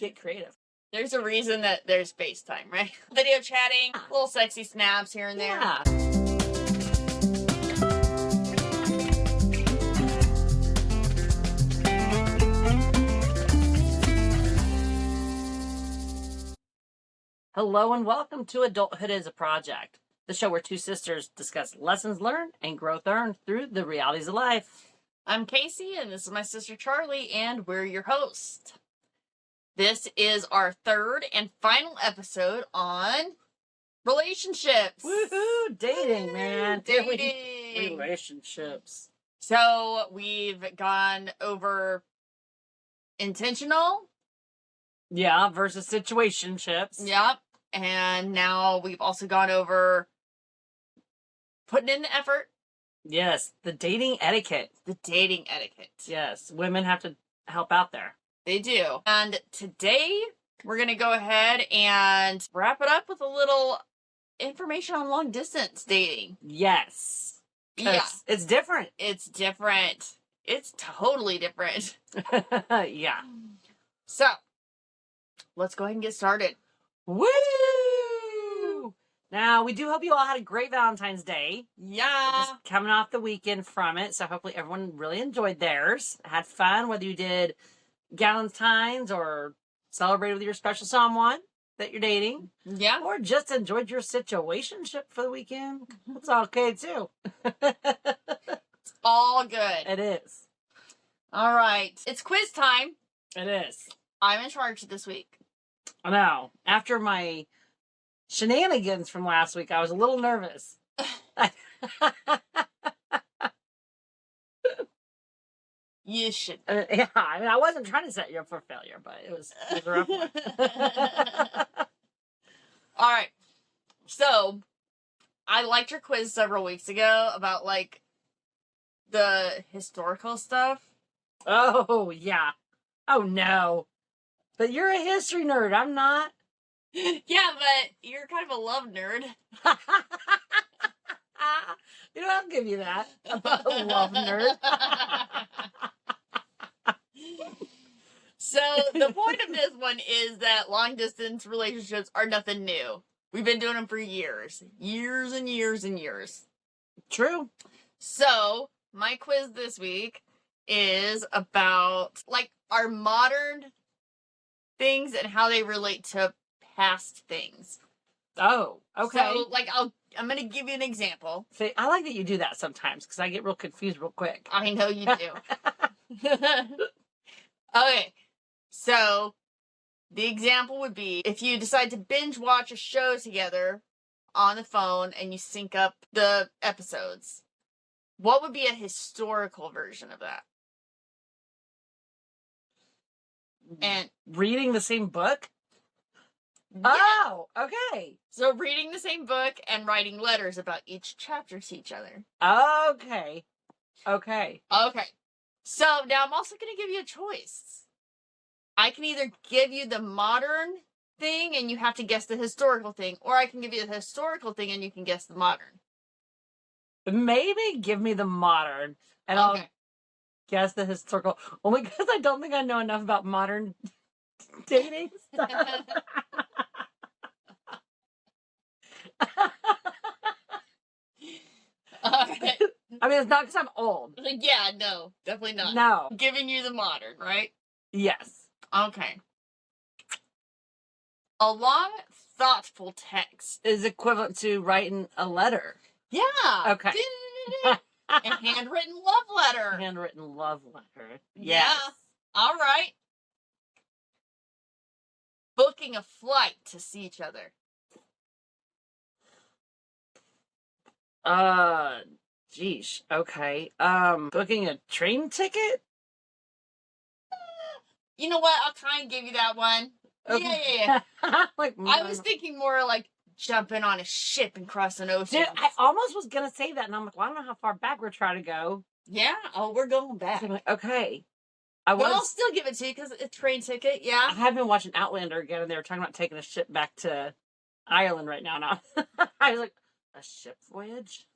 get creative. There's a reason that there's FaceTime, right? Video chatting, little sexy snaps here and there. Yeah. Hello and welcome to Adulthood is a Project, the show where two sisters discuss lessons learned and growth earned through the realities of life. I'm Casey, and this is my sister Charlie, and we're your hosts. This is our third and final episode on relationships. Woohoo! Dating, man. Dating. Relationships. So we've gone over intentional. Yeah, versus situationships. Yep. And now we've also gone over putting in the effort. Yes, the dating etiquette. The dating etiquette. Yes, women have to help out there. They do. And today we're going to go ahead and wrap it up with a little information on long distance dating. Yes. Yeah. It's different. It's different. It's totally different. Yeah. So, let's go ahead and get started. Woo! Now, we do hope you all had a great Valentine's Day. Yeah. We're just coming off the weekend from it, so hopefully everyone really enjoyed theirs. Had fun, whether you did Galentine's or celebrated with your special someone that you're dating. Yeah. Or just enjoyed your situationship for the weekend. It's okay, too. It's all good. It is. All right. It's quiz time. It is. I'm in charge this week. I know. After my shenanigans from last week, I was a little nervous. You should. Yeah, I mean, I wasn't trying to set you up for failure, but it was a rough one. All right. So, I liked your quiz several weeks ago about, like, the historical stuff. Oh, yeah. Oh, no. But you're a history nerd. I'm not. Yeah, but you're kind of a love nerd. You know, I'll give you that. I'm a love nerd. So, the point of this one is that long-distance relationships are nothing new. We've been doing them for years. Years and years and years. True. So, my quiz this week is about, like, our modern things and how they relate to past things. Oh, okay. So, like, I'm going to give you an example. See, I like that you do that sometimes because I get real confused real quick. I know you do. Okay. So, the example would be if you decide to binge watch a show together on the phone and you sync up the episodes, what would be a historical version of that? And reading the same book? yeah. Oh, okay. So reading the same book and writing letters about each chapter to each other. Okay. Okay. Okay. So now I'm also going to give you a choice. I can either give you the modern thing and you have to guess the historical thing, or I can give you the historical thing and you can guess the modern. Maybe give me the modern and I'll guess the historical. Only because I don't think I know enough about modern dating stuff. Okay. I mean, it's not because I'm old. Yeah, no, definitely not. No. I'm giving you the modern, right? Yes. Okay. A long, thoughtful text Is equivalent to writing a letter. Yeah. Okay. A handwritten love letter. Handwritten love letter. Yeah. Yes. All right. Booking a flight to see each other. Geesh. Okay. Booking a train ticket? You know what? I'll try and give you that one. Okay. Yeah. Like, I was thinking more like jumping on a ship and crossing oceans. Dude, I almost was gonna say that, and I'm like, well, I don't know how far back we're trying to go. Yeah. Oh, we're going back. So I'm like, okay. But I'll still give it to you because it's a train ticket. Yeah. I have been watching Outlander again, and they were talking about taking a ship back to Ireland right now. Now I was like, a ship voyage?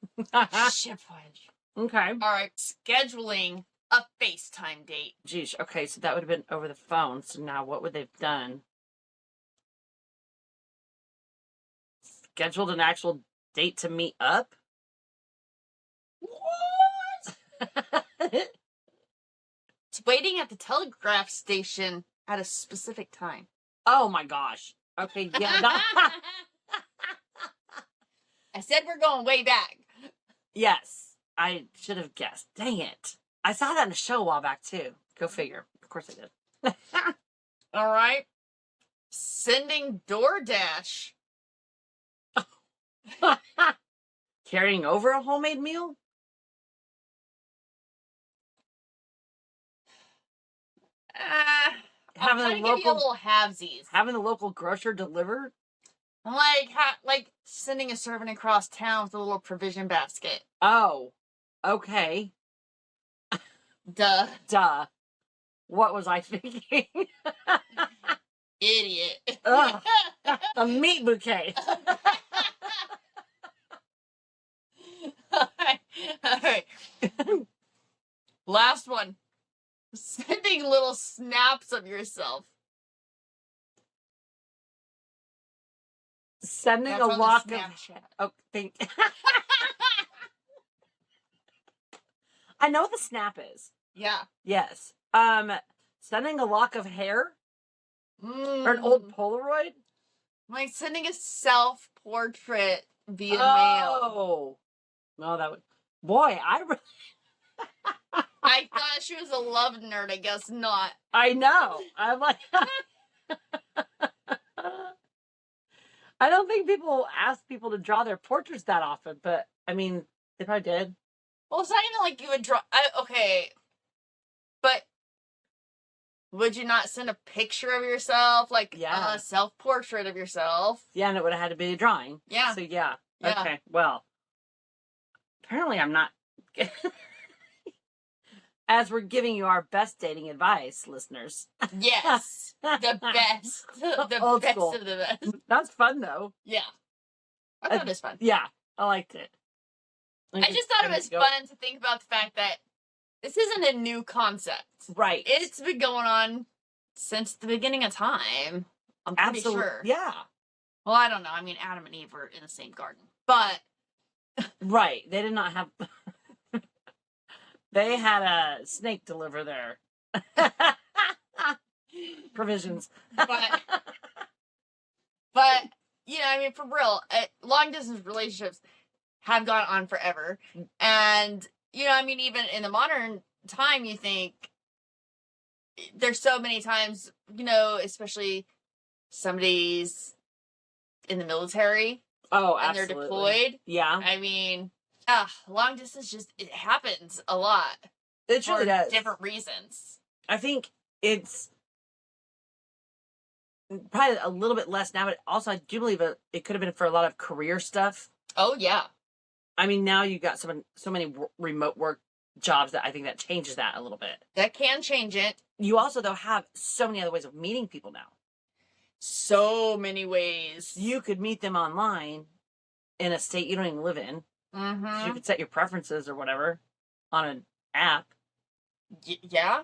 Ship voyage. Okay. All right. Scheduling a FaceTime date. Geez, okay, so that would have been over the phone. So now what would they've done? Scheduled an actual date to meet up? What? It's waiting at the telegraph station at a specific time. Oh my gosh. Okay, yeah. I said we're going way back. Yes, I should have guessed. Dang it. I saw that in a show a while back too. Go figure. Of course I did. All right. Sending DoorDash. Carrying over a homemade meal? I'm trying to give you a little halvesies. Having the local grocer deliver? Like sending a servant across town with a little provision basket. Oh, okay. Duh. What was I thinking? Idiot. Ugh. A meat bouquet. All right. Last one. Sending little snaps of yourself. Sending That's a on the lock of... Snapchat. Oh, think... I know what the snap is. Yeah. Yes. Sending a lock of hair? Or an old Polaroid? Like sending a self-portrait via mail. Oh. No, that would... Boy, I thought she was a love nerd. I guess not. I know. I'm like... I don't think people ask people to draw their portraits that often, but, I mean, they probably did. Well, it's not even like you would draw... okay. But... would you not send a picture of yourself? Like, Yeah. a self-portrait of yourself? Yeah, and it would have had to be a drawing. Yeah. So, yeah. Yeah. Okay, well. Apparently I'm not... As we're giving you our best dating advice, listeners. Yes. The best. The Old best school. of the best. That's fun, though. Yeah. I thought it was fun. Yeah, I liked it. I just thought it was fun to think about the fact that this isn't a new concept. Right. It's been going on since the beginning of time. I'm pretty sure. Yeah. Well, I don't know. I mean, Adam and Eve were in the same garden. But... right. They did not have... They had a snake deliver their provisions. But, you know, I mean, for real, long distance relationships have gone on forever. And, you know, I mean, even in the modern time, you think there's so many times, you know, especially somebody's in the military. Oh, and absolutely. they're deployed. Yeah. I mean, long distance it happens a lot. It truly does. For different reasons. I think it's probably a little bit less now, but also I do believe it could have been for a lot of career stuff. Oh, yeah. I mean, now you've got so many remote work jobs that I think that changes that a little bit. That can change it. You also, though, have so many other ways of meeting people now. So many ways. You could meet them online in a state you don't even live in. Mm-hmm. You could set your preferences or whatever on an app. Yeah.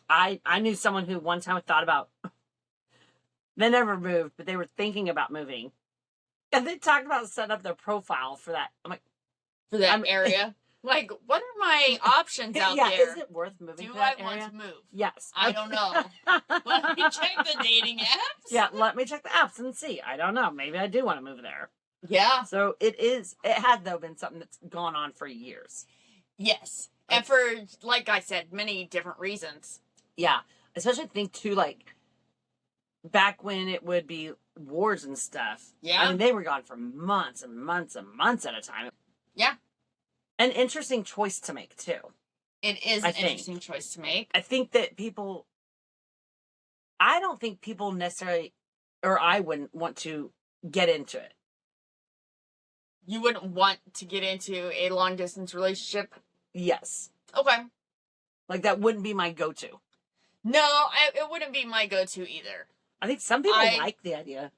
I knew someone who one time thought about... They never moved, but they were thinking about moving. And they talked about setting up their profile for that. I'm like... For that area? Like, what are my options out there? Is it worth moving Do to that I area? want to move? Yes. I don't know. Let me check the dating apps. Yeah, let me check the apps and see. I don't know. Maybe I do want to move there. Yeah. So it has, though, been something that's gone on for years. Yes. And for, like I said, many different reasons. Yeah. Especially think, too, like, back when it would be wars and stuff. Yeah. I mean, they were gone for months and months and months at a time. Yeah. An interesting choice to make, too. It is an interesting choice to make. I think that I don't think people necessarily, or I wouldn't want to get into it. You wouldn't want to get into a long distance relationship? Yes. Okay. Like, that wouldn't be my go-to. No, it wouldn't be my go-to either. I think some people like the idea.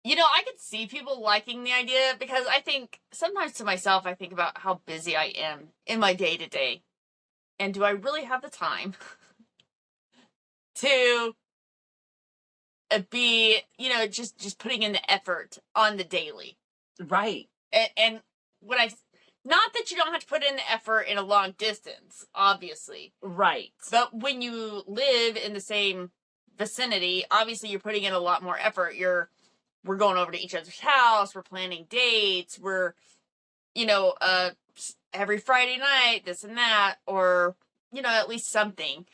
I could see people liking the idea because I think sometimes to myself, I think about how busy I am in my day to day. And do I really have the time to be, just putting in the effort on the daily? Right. And when not that you don't have to put in the effort in a long distance, obviously. Right. But when you live in the same vicinity, obviously you're putting in a lot more effort. We're going over to each other's house, we're planning dates, we're, every Friday night, this and that, or, at least something.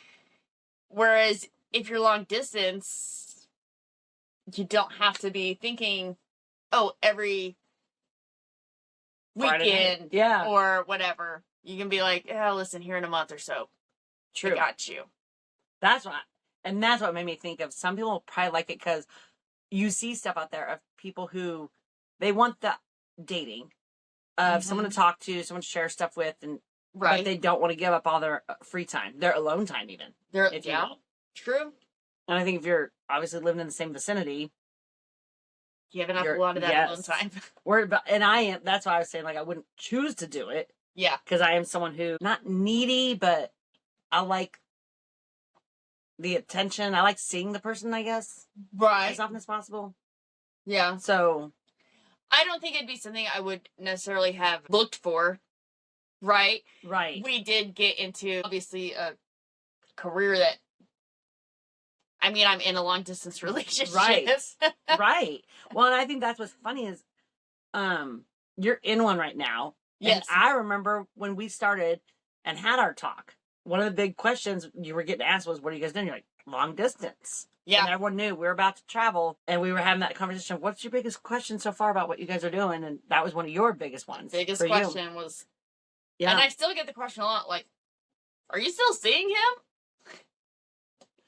Whereas if you're long distance, you don't have to be thinking, oh, every weekend or whatever. You can be like, listen, here in a month or so. True. I got you. That's what made me think of, some people probably like it because you see stuff out there of people who they want the dating of someone to talk to, someone to share stuff with, and but they don't want to give up all their free time, their alone time even. True. And I think if you're obviously living in the same vicinity, giving up a lot of that alone time. That's why I was saying, like, I wouldn't choose to do it. Yeah. Because I am someone who, not needy, but I like the attention. I like seeing the person, I guess. Right. As often as possible. Yeah. So I don't think it'd be something I would necessarily have looked for. Right? Right. We did get into, obviously, a career that, I'm in a long distance relationship. Right. Right. Well, and I think that's what's funny is, you're in one right now. Yes. And I remember when we started and had our talk, one of the big questions you were getting asked was, what are you guys doing? You're like, long distance. Yeah. And everyone knew we were about to travel, and we were having that conversation of, what's your biggest question so far about what you guys are doing? And that was one of your biggest ones. Biggest question was, and I still get the question a lot, like, are you still seeing him?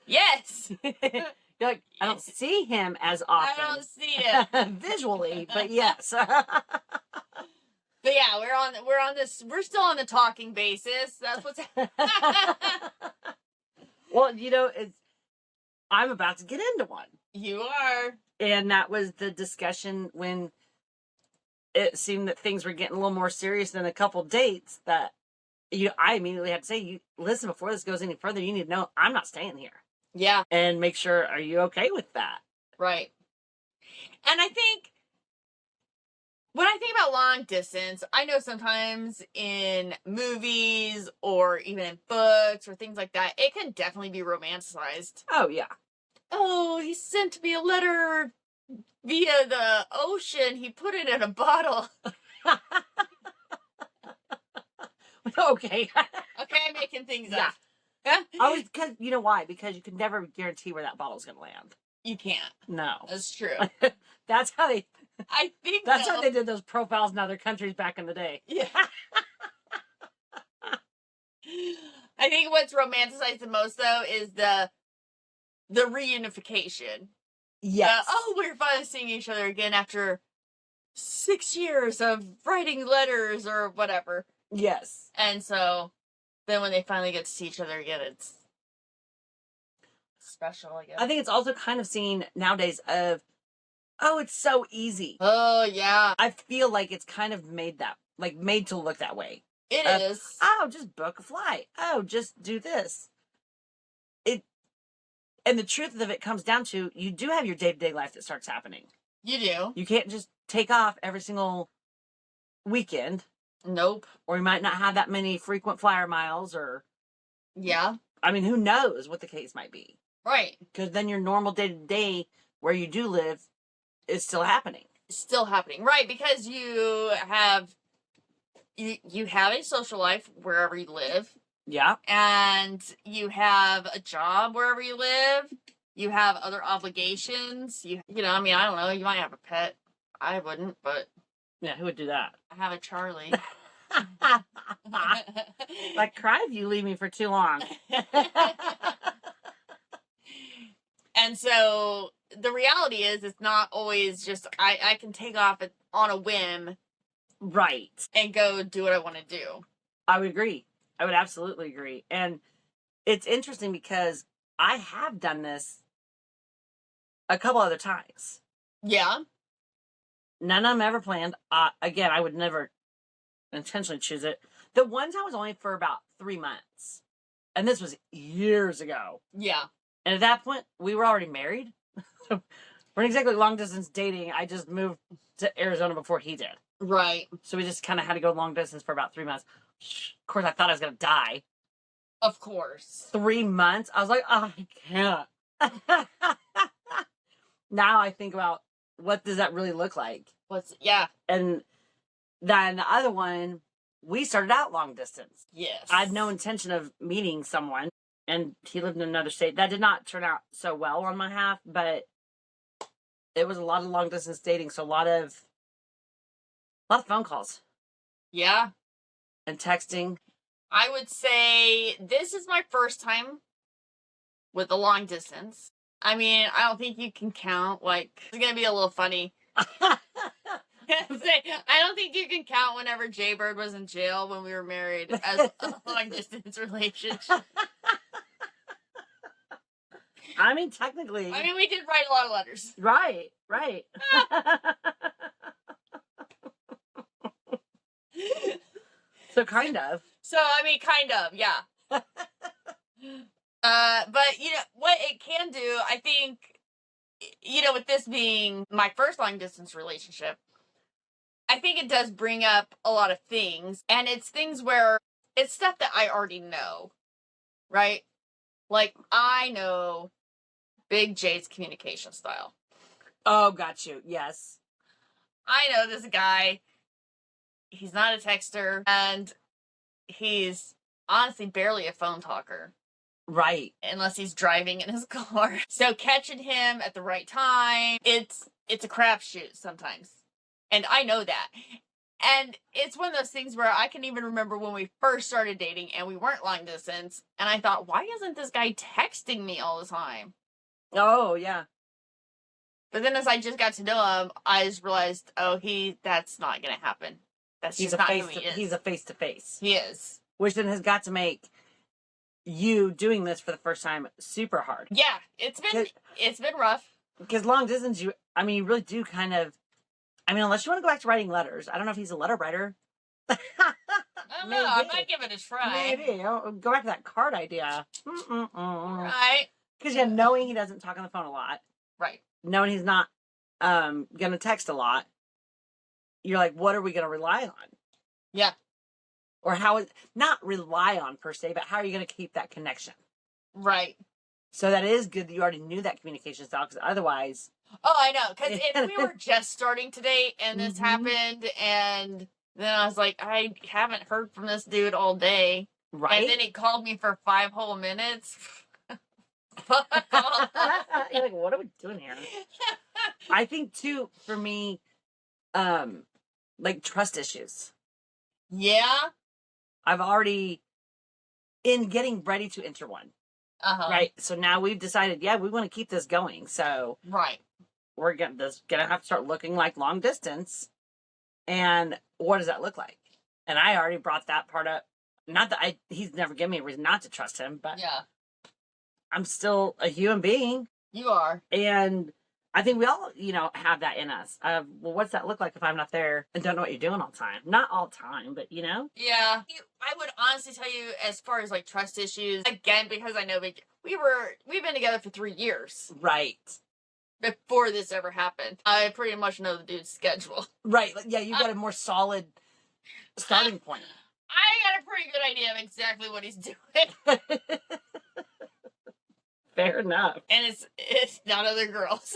Yes. You're like, I don't see him as often. I don't see him visually, but yes. But yeah, we're still on the talking basis. That's what's Well, I'm about to get into one. You are. And that was the discussion when it seemed that things were getting a little more serious than a couple dates, that I immediately had to say, listen, before this goes any further, you need to know I'm not staying here. Yeah. And make sure, are you okay with that? Right. And I think when I think about long distance, I know sometimes in movies or even in books or things like that, it can definitely be romanticized. Oh, yeah. Oh, he sent me a letter via the ocean. He put it in a bottle. Okay. Okay, I'm making things up. Because you know why? Because you can never guarantee where that bottle's going to land. You can't. No. That's true. That's how they... I think that's how they did those profiles in other countries back in the day. Yeah. I think what's romanticized the most, though, is the reunification. Yes. We're finally seeing each other again after 6 years of writing letters or whatever. Yes. And so then when they finally get to see each other again, it's special, I guess. I think it's also kind of seen nowadays of, oh, it's so easy. Oh, yeah. I feel like it's kind of made to look that way. It is. Oh, just book a flight. Oh, just do this. And the truth of it comes down to, you do have your day-to-day life that starts happening. You do. You can't just take off every single weekend. Nope. Or you might not have that many frequent flyer miles, or... Yeah. I mean, who knows what the case might be. Right. Because then your normal day-to-day where you do live is still happening. Still happening. Right, because you have a social life wherever you live. Yeah. And you have a job wherever you live. You have other obligations. I don't know, you might have a pet. I wouldn't, but... Yeah, who would do that? I have a Charlie. Like, cry if you leave me for too long. And so the reality is, it's not always just, I can take off on a whim. Right. And go do what I want to do. I would agree. I would absolutely agree. And it's interesting because I have done this a couple other times. Yeah. None of them ever planned. Again, I would never intentionally choose it. The one time was only for about 3 months. And this was years ago. Yeah. And at that point, we were already married. So we're not exactly long distance dating. I just moved to Arizona before he did. Right. So we just kind of had to go long distance for about 3 months. Of course, I thought I was going to die. Of course. 3 months? I was like, oh, I can't. Now I think about what does that really look like? Yeah. And then the other one, we started out long distance. Yes. I had no intention of meeting someone, and he lived in another state. That did not turn out so well on my half, but it was a lot of long distance dating, so a lot of phone calls. Yeah. And texting. I would say this is my first time with the long distance. I mean, I don't think you can count, like, it's gonna be a little funny. I don't think you can count whenever Jaybird was in jail when we were married as a long distance relationship. I mean, technically. I mean, we did write a lot of letters. Right. So kind of. So, I mean, kind of, yeah. But, you know, what it can do, I think, you know, with this being my first long distance relationship, I think it does bring up a lot of things. And it's things where it's stuff that I already know, right? Like, I know Big J's communication style. Oh, got you. Yes. I know this guy. He's not a texter, and he's honestly barely a phone talker. Right. Unless he's driving in his car. So catching him at the right time, it's a crapshoot sometimes. And I know that. And it's one of those things where I can even remember when we first started dating and we weren't long distance, and I thought, why isn't this guy texting me all the time? Oh, yeah. But then as I just got to know him, I just realized, that's not going to happen. That's just not who he is. He's a face-to-face. He is. Which then has got to make you doing this for the first time super hard. Yeah, it's been rough. Because long distance, you really do kind of, unless you want to go back to writing letters. I don't know if he's a letter writer. I don't know. I might give it a try. Maybe. Go back to that card idea. Right. Because knowing he doesn't talk on the phone a lot. Right. Knowing he's not going to text a lot. You're like, what are we going to rely on? Yeah. Or not rely on per se, but how are you going to keep that connection? Right. So that is good that you already knew that communication style, because otherwise... Oh, I know. Because if we were just starting to date and this happened, and then I was like, I haven't heard from this dude all day. Right. And then he called me for 5 whole minutes. You're like, what are we doing here? I think, too, for me, like trust issues. Yeah. I've already, in getting ready to enter one. Right. So now we've decided, we want to keep this going. So right. We're gonna have to start looking like long distance. And what does that look like? And I already brought that part up. Not that he's never given me a reason not to trust him, but yeah, I'm still a human being. You are. And I think we all, have that in us. Well, what's that look like if I'm not there and don't know what you're doing all the time? Not all the time, but Yeah. I would honestly tell you, as far as like trust issues, again, because I know we've been together for 3 years. Right. Before this ever happened. I pretty much know the dude's schedule. Right. Yeah, you got a more solid starting point. I got a pretty good idea of exactly what he's doing. Fair enough. And it's not other girls.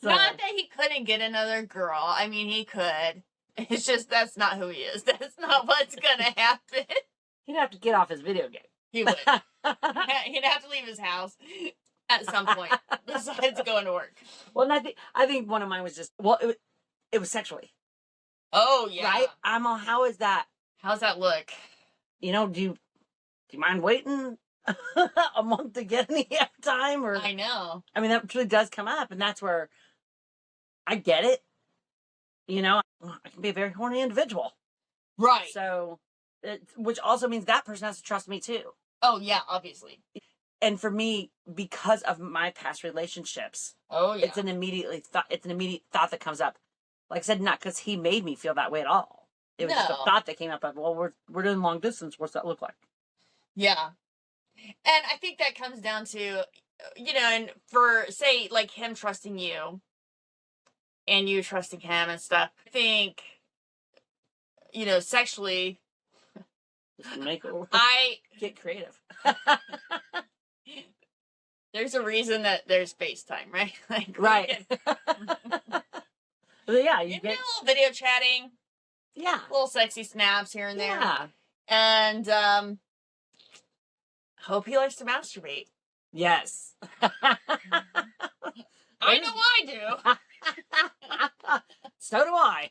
So, not that he couldn't get another girl. I mean, he could. It's just that's not who he is. That's not what's gonna happen. He'd have to get off his video game. He would. He'd have to leave his house at some point, besides going to work. Well, and I think one of mine was just, it was sexually. Oh yeah. Right? I'm all, how is that? How's that look? Do you mind waiting a month to get any time? Or I know. That really does come up, and that's where I get it. I can be a very horny individual. Right. So, which also means that person has to trust me too. Oh yeah, obviously. and for me, because of my past relationships, Oh yeah. it's an immediate thought that comes up. Like I said, not because he made me feel that way at all. It was just a No. thought that came up of, well, we're doing long distance. What's that look like? Yeah. And I think that comes down to, and for, say, like him trusting you and you trusting him and stuff. I think, sexually, Just make it I get creative. there's a reason that there's FaceTime, right? Like, Right. Yeah, you get a little video chatting, yeah, little sexy snaps here and there. yeah. And hope he likes to masturbate. Yes. I know I do. So do I.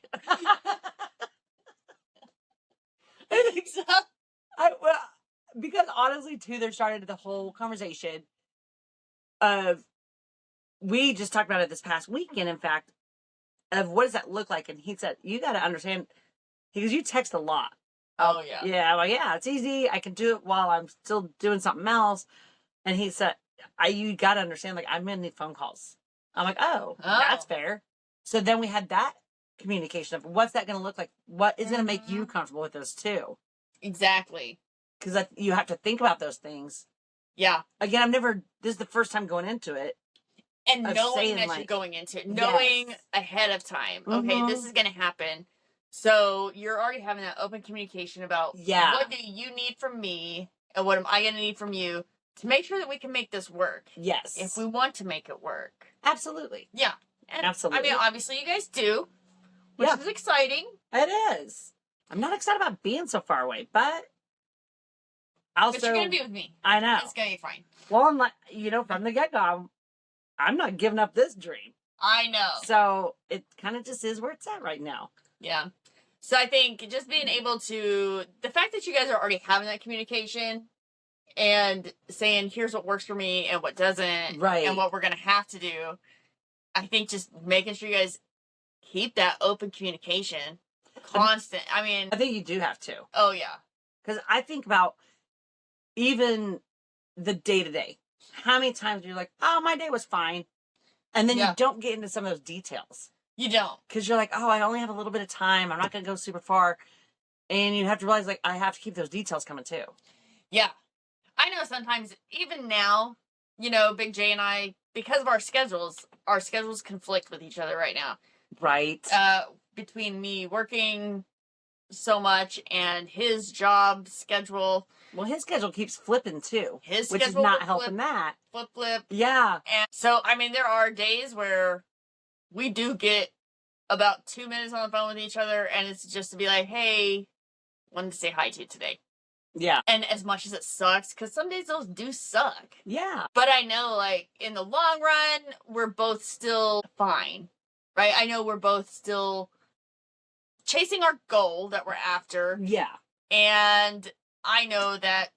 I think so. Well, because honestly, too, there started the whole conversation of, we just talked about it this past weekend, in fact, of what does that look like? And he said, you got to understand, because you text a lot. Oh, yeah. Yeah, I'm like, yeah, it's easy. I can do it while I'm still doing something else. And he said, you got to understand, like, I'm going to need phone calls. I'm like, oh, that's fair. So then we had that communication of what's that going to look like? What is going to make you comfortable with this too? Exactly. Because you have to think about those things. Yeah. Again, this is the first time going into it. And knowing that you're going into it, knowing ahead of time, okay, this is going to happen. So you're already having that open communication about what do you need from me and what am I going to need from you to make sure that we can make this work. Yes. If we want to make it work. Absolutely. Yeah. And absolutely. I mean, obviously you guys do, which is exciting. It is. I'm not excited about being so far away, but also, but you're going to be with me. I know. It's going to be fine. Well, I'm like, from the get-go, I'm not giving up this dream. I know. So it kind of just is where it's at right now. Yeah. So I think just being able to, the fact that you guys are already having that communication and saying, here's what works for me and what doesn't, right, and what we're going to have to do, I think just making sure you guys keep that open communication constant. I mean, I think you do have to. Oh, yeah. Because I think about even the day-to-day. How many times you're like, oh, my day was fine. And then you don't get into some of those details. You don't. Because you're like, oh, I only have a little bit of time. I'm not going to go super far. And you have to realize, like, I have to keep those details coming too. Yeah. I know sometimes, even now, Big J and I, because of our schedules conflict with each other right now. Right. Between me working so much and his job schedule. Well, his schedule keeps flipping too. Which is not helping that. Flip. Yeah. And so, I mean, there are days where we do get about 2 minutes on the phone with each other, and it's just to be like, hey, wanted to say hi to you today. Yeah. And as much as it sucks, because some days those do suck. Yeah. But I know, like, in the long run, we're both still fine. Right? I know we're both still chasing our goal that we're after. Yeah. And I know that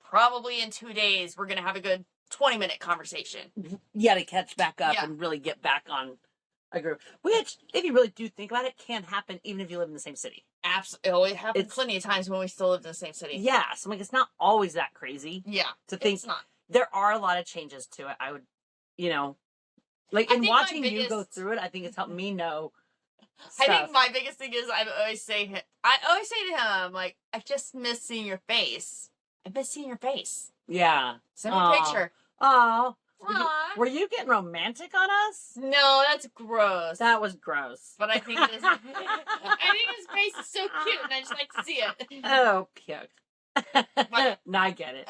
probably in 2 days, we're going to have a good 20-minute conversation. Yeah, to catch back up and really get back on a group. Which, if you really do think about it, can happen even if you live in the same city. Absolutely. It happened plenty of times when we still lived in the same city. Yeah. So, like, it's not always that crazy. Yeah. To think it's not. There are a lot of changes to it. I would, like, in watching you go through it, I think it's helped me know stuff. I think my biggest thing is I always say to him, like, I just miss seeing your face. I miss seeing your face. Yeah. Send me a picture. Oh. Were you getting romantic on us? No, that's gross. That was gross. But I think his face is so cute, and I just like to see it. Oh, cute. No, I get it.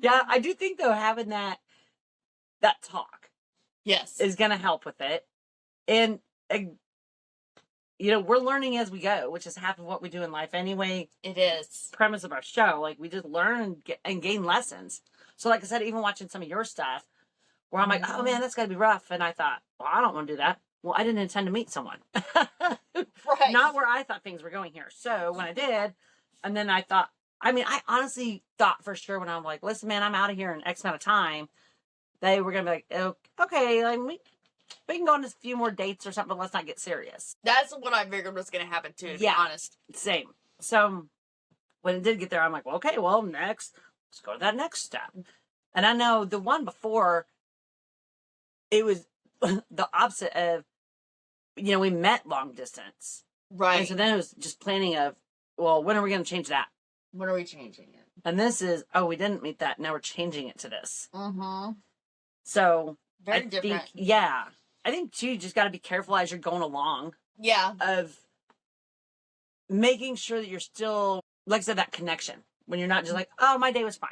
Yeah, I do think, though, having that talk, is going to help with it. And we're learning as we go, which is half of what we do in life anyway. It is. Premise of our show. Like, we just learn and gain lessons. So, like I said, even watching some of your stuff, where I'm like, oh, man, that's got to be rough. And I thought, well, I don't want to do that. Well, I didn't intend to meet someone. Right. Not where I thought things were going here. So, when I did, and then I thought, I honestly thought for sure when I'm like, listen, man, I'm out of here in X amount of time, they were going to be like, oh, okay, like, we can go on a few more dates or something, but let's not get serious. That's what I figured was going to happen, too, to be honest. Same. So, when it did get there, I'm like, well, okay, well, next, let's go to that next step. And I know the one before, it was the opposite of, we met long distance. Right. And so then it was just planning of, well, when are we going to change that? When are we changing it? And this is, oh, we didn't meet that. Now we're changing it to this. Mm-hmm. So Very I different. think, yeah, I think too, you just got to be careful as you're going along. Yeah. Of making sure that you're still, like I said, that connection. When you're not just like, oh, my day was fine.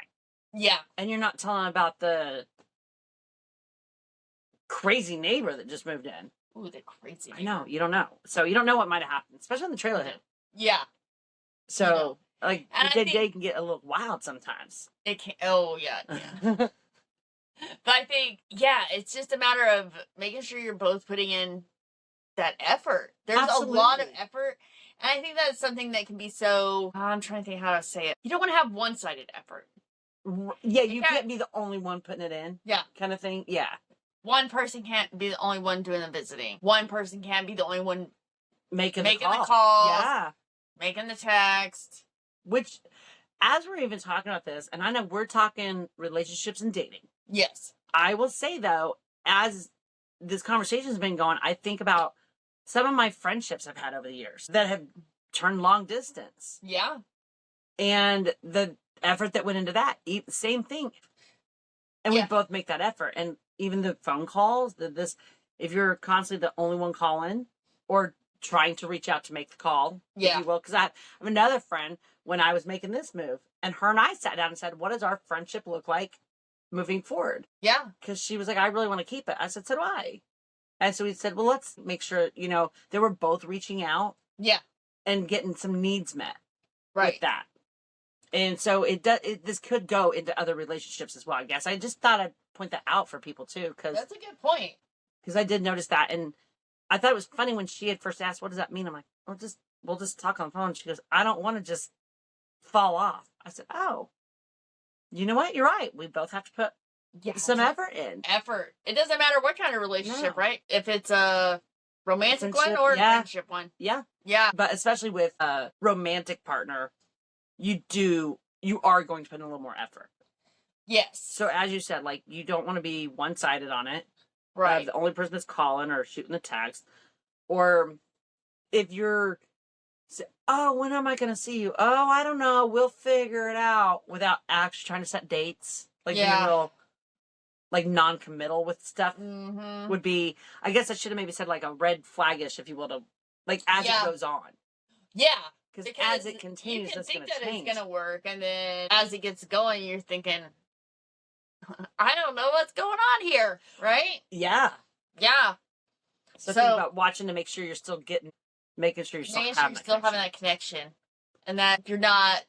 Yeah. And you're not telling about the crazy neighbor that just moved in. Ooh, the crazy neighbor. I know, you don't know. So you don't know what might have happened, especially on the trailer hit. Yeah. So, like, and the day can get a little wild sometimes. It can. Oh, yeah. Yeah. But I think, yeah, it's just a matter of making sure you're both putting in that effort. There's Absolutely. a lot of effort. And I think that's something that can be so, I'm trying to think how to say it. You don't want to have one-sided effort. Yeah, you can't be the only one putting it in. Yeah. Kind of thing. Yeah. One person can't be the only one doing the visiting. One person can't be the only one making the calls. Yeah. Making the text. Which, as we're even talking about this, and I know we're talking relationships and dating. Yes. I will say, though, as this conversation has been going, I think about some of my friendships I've had over the years that have turned long distance. Yeah. And the effort that went into that, same thing. And we both make that effort. And even the phone calls, if you're constantly the only one calling or trying to reach out to make the call, if you will. Because I have another friend, when I was making this move, and her and I sat down and said, what does our friendship look like moving forward? Yeah. Because she was like, I really want to keep it. I said, so do I. And so we said, well, let's make sure, they were both reaching out. Yeah. And getting some needs met. Right. With that. And so this could go into other relationships as well, I guess. I just thought I'd point that out for people too. That's a good point. Because I did notice that. And I thought it was funny when she had first asked, what does that mean? I'm like, we'll just talk on the phone. She goes, I don't want to just fall off. I said, oh, you know what? You're right. We both have to put some effort in. Effort. It doesn't matter what kind of relationship, right? If it's a romantic one or a friendship one. Yeah. Yeah. But especially with a romantic partner, you are going to put in a little more effort. Yes. So as you said, like, you don't want to be one-sided on it. Right. The only person that's calling or shooting the text. Or if you're, oh, when am I going to see you? Oh, I don't know. We'll figure it out, without actually trying to set dates. Like, being real, like, non-committal with stuff would be, I guess I should have maybe said, like, a red flaggish, if you will, to, like, as it goes on. Yeah. Because as it continues, that's going to change. You think that it's going to work, and then as it gets going, you're thinking, I don't know what's going on here, right? Yeah. Yeah. So think about watching to make sure you're still making sure you're still having that connection. And that you're not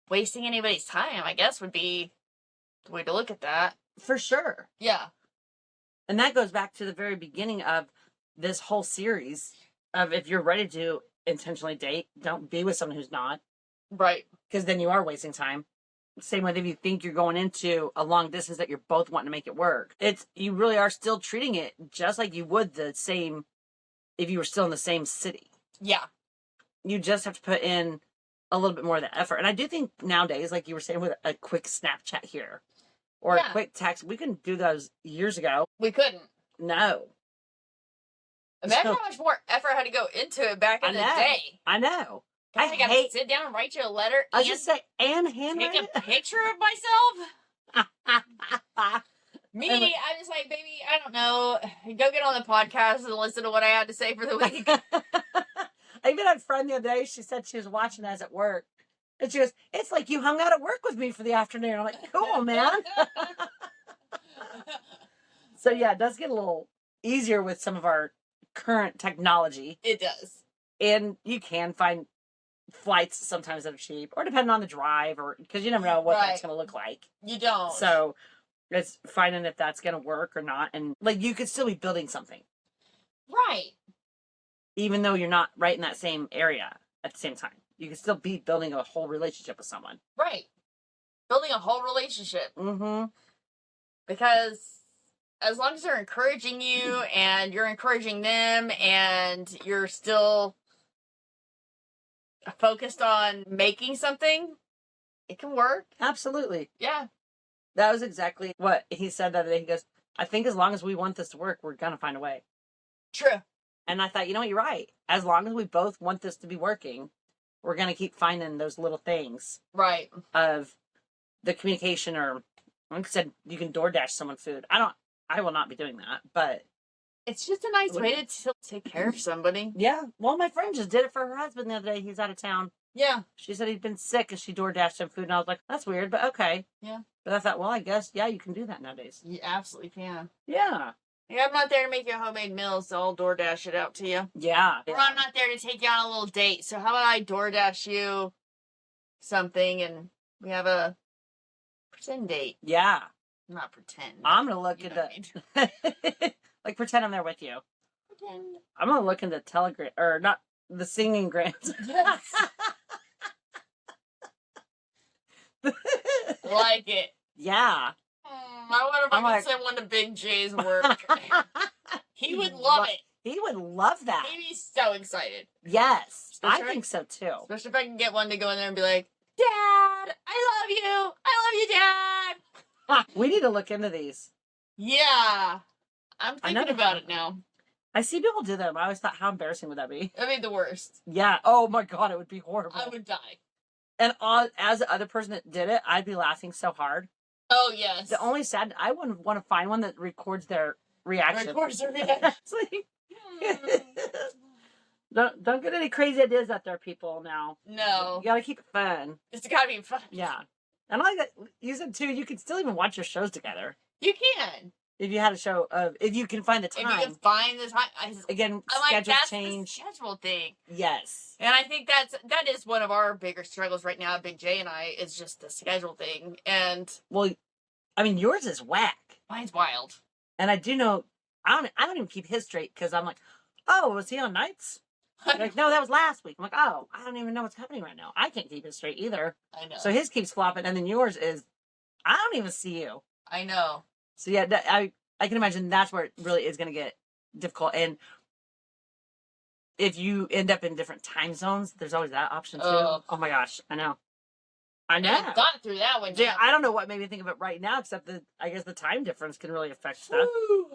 wasting anybody's time, I guess, would be the way to look at that. For sure. Yeah. And that goes back to the very beginning of this whole series of, if you're ready to intentionally date, don't be with someone who's not. Right. Because then you are wasting time. Same with if you think you're going into a long distance that you're both wanting to make it work. You really are still treating it just like you would the same if you were still in the same city. Yeah. You just have to put in a little bit more of the effort. And I do think nowadays, like you were saying, with a quick Snapchat here or a quick text, we couldn't do those years ago. We couldn't. No. Imagine how much more effort had to go into it back in the day. I know. I got to sit down and write you a letter. I was just say, and handwrite take a picture of myself. Me, I'm just like, baby, I don't know. Go get on the podcast and listen to what I had to say for the week. I even had a friend the other day. She said she was watching us at work. And she goes, it's like you hung out at work with me for the afternoon. I'm like, cool, man. So, yeah, it does get a little easier with some of our current technology. It does. And you can find flights sometimes that are cheap, or depending on the drive, or because you never know what that's going to look like. You don't. So it's finding if that's going to work or not. And like, you could still be building something. Right. Even though you're not right in that same area at the same time. You can still be building a whole relationship with someone. Right. Building a whole relationship. Mm-hmm. Because as long as they're encouraging you and you're encouraging them and you're still focused on making something, it can work. Absolutely. Yeah. That was exactly what he said the other day. He goes, I think as long as we want this to work, we're going to find a way. True. And I thought, you know what, you're right. As long as we both want this to be working, we're going to keep finding those little things. Right. Of the communication, or like I said, you can DoorDash someone food. I will not be doing that, but it's just a nice way to take care of somebody. Yeah. Well, my friend just did it for her husband the other day. He's out of town. Yeah. She said he'd been sick and she DoorDashed him food. And I was like, that's weird, but okay. Yeah. But I thought, well, I guess, yeah, you can do that nowadays. You absolutely can. Yeah. Yeah, I'm not there to make you a homemade meal, so I'll DoorDash it out to you. Yeah. Or I'm not there to take you on a little date, so how about I DoorDash you something and we have a pretend date? Yeah. Not pretend. I'm going to look You know into, what I mean? like, pretend I'm there with you. Pretend. I'm going to look into Telegram, or not, the singing grants. Yes. Like it. Yeah. I wonder if I'm I like- could send one to Big J's work. He would love it. He would love that. He'd be so excited. Yes. Especially- I think so too. Especially if I can get one to go in there and be like, Dad, I love you. I love you, Dad. We need to look into these. Yeah. I'm I know. thinking about it now. I see people do them. I always thought, how embarrassing would that be? That'd be the worst. Yeah. Oh my God, it would be horrible. I would die. And as the other person that did it, I'd be laughing so hard. Oh, yes. The only sad, I wouldn't want to find one that records their reaction. Records their reaction. It's like, don't get any crazy ideas out there, people. Now, No. you gotta keep it fun. It's gotta be fun. Yeah, and I like that you said too. You can still even watch your shows together You can. if you had a show of if you can find the If you time. can find the time. Again, I'm like, schedule that's change. the schedule thing. Yes. And I think that is one of our bigger struggles right now, Big J and I, is just the schedule thing. And Well, I mean, yours is whack, mine's wild. and I do know. I don't even keep his straight because I'm like, oh, was he on nights? You're like, no, that was last week. I'm like, oh, I don't even know what's happening right now. I can't keep it straight either. I know. So his keeps flopping, and then yours is, I don't even see you. I know. So yeah, I can imagine that's where it really is going to get difficult. And if you end up in different time zones, there's always that option too. Oh. Oh my gosh, I know. I know. I've gone through that one. Yeah, I don't know what made me think of it right now, except that I guess the time difference can really affect stuff. Whew.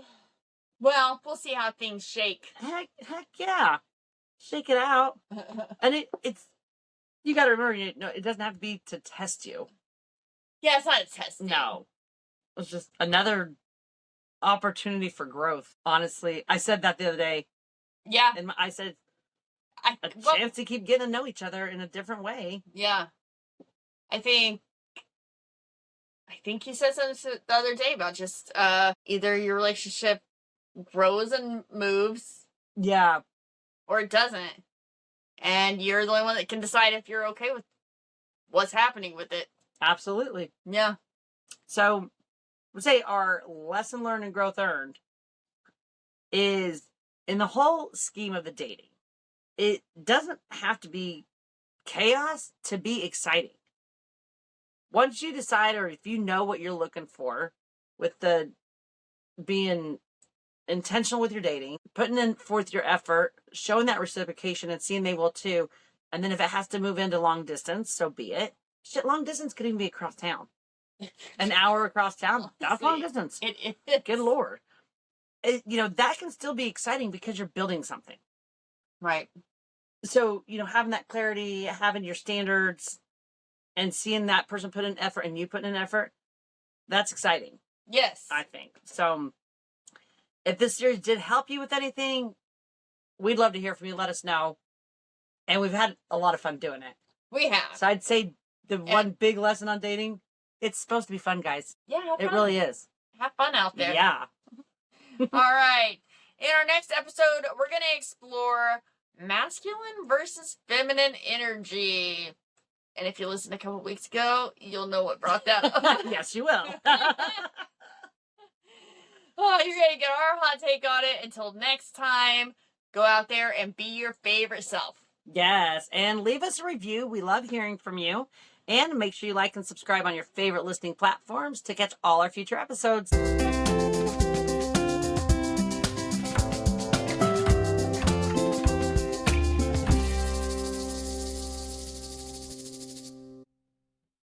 Well, we'll see how things shake. Heck yeah, shake it out. And it's you got to remember, it doesn't have to be to test you. Yeah, it's not a test. No, it's just another opportunity for growth. Honestly, I said that the other day, Yeah. and I said I, a well, chance to keep getting to know each other in a different way. yeah. I think you said something the other day about just either your relationship grows and moves Yeah, or it doesn't. And you're the only one that can decide if you're okay with what's happening with it. absolutely. Yeah. So, we'd say our lesson learned and growth earned is in the whole scheme of the dating. It doesn't have to be chaos to be exciting. Once you decide, or if you know what you're looking for, with the being intentional with your dating, putting in forth your effort, showing that reciprocation and seeing they will too. And then if it has to move into long distance, so be it. Shit, long distance could even be across town. An hour across town, that's long distance. It is. Good Lord. That can still be exciting because you're building something. Right. So, having that clarity, having your standards, and seeing that person put in effort and you put in effort, that's exciting, Yes. I think. So, if this series did help you with anything, we'd love to hear from you. Let us know. And we've had a lot of fun doing it. We have. So I'd say the one big lesson on dating, it's supposed to be fun, guys. Yeah, have It fun. really is. Have fun out there. Yeah. All right. In our next episode, we're going to explore masculine versus feminine energy. And if you listened a couple weeks ago, you'll know what brought that up. Yes, you will. Oh, you're going to get our hot take on it. Until next time, go out there and be your favorite self. Yes, and leave us a review. We love hearing from you. And make sure you like and subscribe on your favorite listening platforms to catch all our future episodes.